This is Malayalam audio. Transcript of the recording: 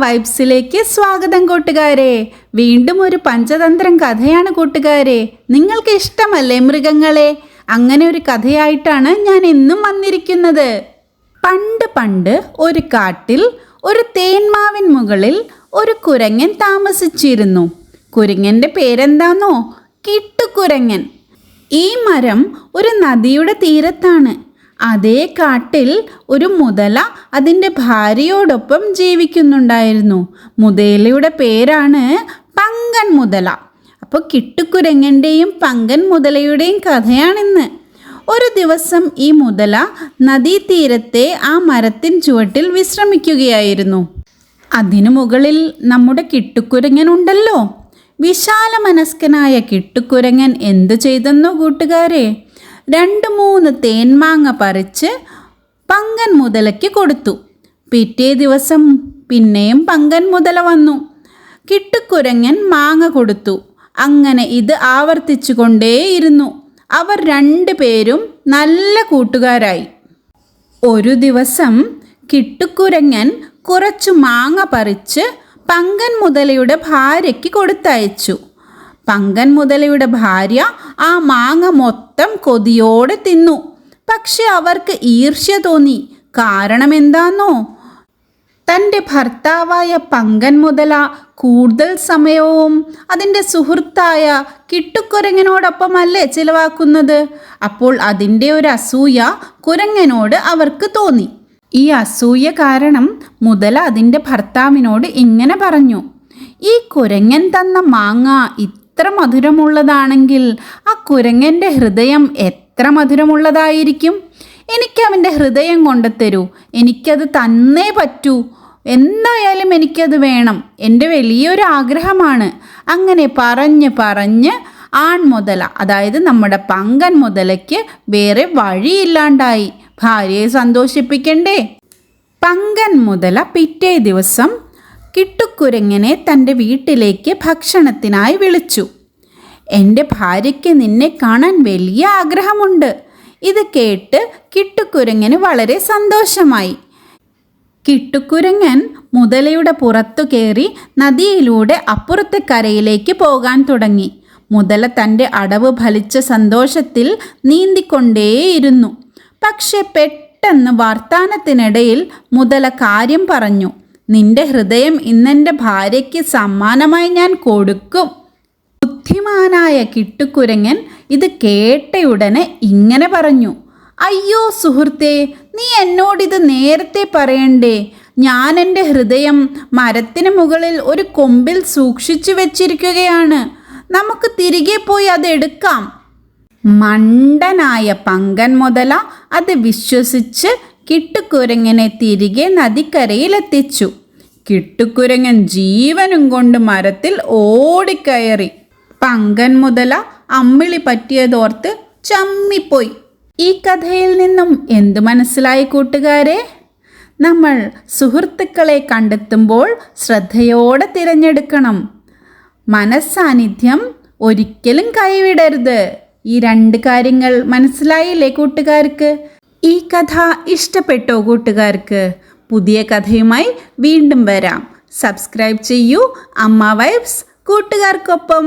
വൈബ്സിലേക്ക് സ്വാഗതം കൂട്ടുകാരെ. വീണ്ടും ഒരു പഞ്ചതന്ത്രം കഥയാണ് കൂട്ടുകാരെ. നിങ്ങൾക്ക് ഇഷ്ടമല്ലേ മൃഗങ്ങളെ? അങ്ങനെ ഒരു കഥയായിട്ടാണ് ഞാൻ ഇന്നും വന്നിരിക്കുന്നത്. പണ്ട് പണ്ട് ഒരു കാട്ടിൽ ഒരു തേന്മാവിൻ മുകളിൽ ഒരു കുരങ്ങൻ താമസിച്ചിരുന്നു. കുരങ്ങൻ്റെ പേരെന്താന്നോ? കിട്ടുകുരങ്ങൻ. ഈ മരം ഒരു നദിയുടെ തീരത്താണ്. അതേ കാട്ടിൽ ഒരു മുതല അതിൻ്റെ ഭാര്യയോടൊപ്പം ജീവിക്കുന്നുണ്ടായിരുന്നു. മുതലയുടെ പേരാണ് പങ്കൻ മുതല. അപ്പോൾ കിട്ടുകുരങ്ങൻ്റെയും പങ്കൻ മുതലയുടെയും കഥയാണിന്ന്. ഒരു ദിവസം ഈ മുതല നദീതീരത്തെ ആ മരത്തിൻ ചുവട്ടിൽ വിശ്രമിക്കുകയായിരുന്നു. അതിനു മുകളിൽ നമ്മുടെ കിട്ടുകുരങ്ങനുണ്ടല്ലോ. വിശാലമനസ്കനായ കിട്ടുകുരങ്ങൻ എന്തു ചെയ്തെന്നോ കൂട്ടുകാരെ? 2-3 തേന്മാങ്ങ പറിച്ച് പങ്കൻ മുതലയ്ക്ക് കൊടുത്തു. പിറ്റേ ദിവസം പിന്നെയും പങ്കൻ മുതല വന്നു. കിട്ടുകുരങ്ങൻ മാങ്ങ കൊടുത്തു. അങ്ങനെ ഇത് ആവർത്തിച്ചു കൊണ്ടേയിരുന്നു. അവർ 2 പേരും നല്ല കൂട്ടുകാരായി. ഒരു ദിവസം കിട്ടുകുരങ്ങൻ കുറച്ചു മാങ്ങ പറിച്ച് പങ്കൻ മുതലയുടെ ഭാര്യയ്ക്ക് കൊടുത്തയച്ചു. പങ്കൻ മുതലയുടെ ഭാര്യ ആ മാങ്ങ മൊത്തം കൊതിയോടെ തിന്നു. പക്ഷെ അവർക്ക് ഈർഷ്യ തോന്നി. കാരണം എന്താന്നോ? തൻ്റെ ഭർത്താവായ പങ്കൻ മുതല കൂടുതൽ സമയവും അതിൻ്റെ സുഹൃത്തായ കിട്ടുകുരങ്ങനോടൊപ്പമല്ലേ ചിലവാക്കുന്നത്. അപ്പോൾ അതിൻ്റെ ഒരു അസൂയ കുരങ്ങനോട് അവർക്ക് തോന്നി. ഈ അസൂയ കാരണം മുതല അതിൻ്റെ ഭർത്താവിനോട് ഇങ്ങനെ പറഞ്ഞു: ഈ കുരങ്ങൻ തന്ന മാങ്ങ ഇത്ര മധുരമുള്ളതാണെങ്കിൽ ആ കുരങ്ങൻ്റെ ഹൃദയം എത്ര മധുരമുള്ളതായിരിക്കും. എനിക്കവൻ്റെ ഹൃദയം കൊണ്ടുതരൂ. എനിക്കത് തന്നേ പറ്റൂ. എന്തായാലും എനിക്കത് വേണം. എൻ്റെ വലിയൊരു ആഗ്രഹമാണ്. അങ്ങനെ പറഞ്ഞ് ആൺമുതല, അതായത് നമ്മുടെ പങ്കൻ മുതലയ്ക്ക് വേറെ വഴിയില്ലാണ്ടായി. ഭാര്യയെ സന്തോഷിപ്പിക്കണ്ടേ? പങ്കൻ മുതല പിറ്റേ ദിവസം കിട്ടുകുരങ്ങനെ തൻ്റെ വീട്ടിലേക്ക് ഭക്ഷണത്തിനായി വിളിച്ചു. എൻ്റെ ഭാര്യയ്ക്ക് നിന്നെ കാണാൻ വലിയ ആഗ്രഹമുണ്ട്. ഇത് കേട്ട് കിട്ടുകുരങ്ങന് വളരെ സന്തോഷമായി. കിട്ടുകുരങ്ങൻ മുതലയുടെ പുറത്തു കയറി നദിയിലൂടെ അപ്പുറത്തെ കരയിലേക്ക് പോകാൻ തുടങ്ങി. മുതല തൻ്റെ അടവ് ഫലിച്ച സന്തോഷത്തിൽ നീന്തിക്കൊണ്ടേയിരുന്നു. പക്ഷെ പെട്ടെന്ന് വർത്താനത്തിനിടയിൽ മുതല കാര്യം പറഞ്ഞു: നിന്റെ ഹൃദയം ഇന്നെൻ്റെ ഭാര്യയ്ക്ക് സമ്മാനമായി ഞാൻ കൊടുക്കും. ബുദ്ധിമാനായ കിട്ടുകുരങ്ങൻ ഇത് കേട്ടയുടനെ ഇങ്ങനെ പറഞ്ഞു: അയ്യോ സുഹൃത്തേ, നീ എന്നോടിത് നേരത്തെ പറയണ്ടേ. ഞാൻ എൻ്റെ ഹൃദയം മരത്തിന് മുകളിൽ ഒരു കൊമ്പിൽ സൂക്ഷിച്ചു വെച്ചിരിക്കുകയാണ്. നമുക്ക് തിരികെ പോയി അതെടുക്കാം. മണ്ടനായ പങ്കൻ മുതല അത് വിശ്വസിച്ച് കിട്ടുകുരങ്ങനെ തിരികെ നദിക്കരയിലെത്തിച്ചു. കിട്ടുകുരങ്ങൻ ജീവനും കൊണ്ട് മരത്തിൽ ഓടിക്കയറി. പങ്കൻ മുതല അമ്മിളി പറ്റിയതോർത്ത് ചമ്മിപ്പോയി. ഈ കഥയിൽ നിന്നും എന്തു മനസ്സിലായി കൂട്ടുകാരെ? നമ്മൾ സുഹൃത്തുക്കളെ കണ്ടെത്തുമ്പോൾ ശ്രദ്ധയോടെ തിരഞ്ഞെടുക്കണം. മനസ്സാന്നിധ്യം ഒരിക്കലും കൈവിടരുത്. ഈ 2 കാര്യങ്ങൾ മനസ്സിലായില്ലേ കൂട്ടുകാർക്ക്? ഈ കഥ ഇഷ്ടപ്പെട്ടോ കൂട്ടുകാർക്ക്? പുതിയ കഥയുമായി വീണ്ടും വരാം. സബ്സ്ക്രൈബ് ചെയ്യൂ. അമ്മ വൈബ്സ് കൂട്ടുകാർക്കൊപ്പം.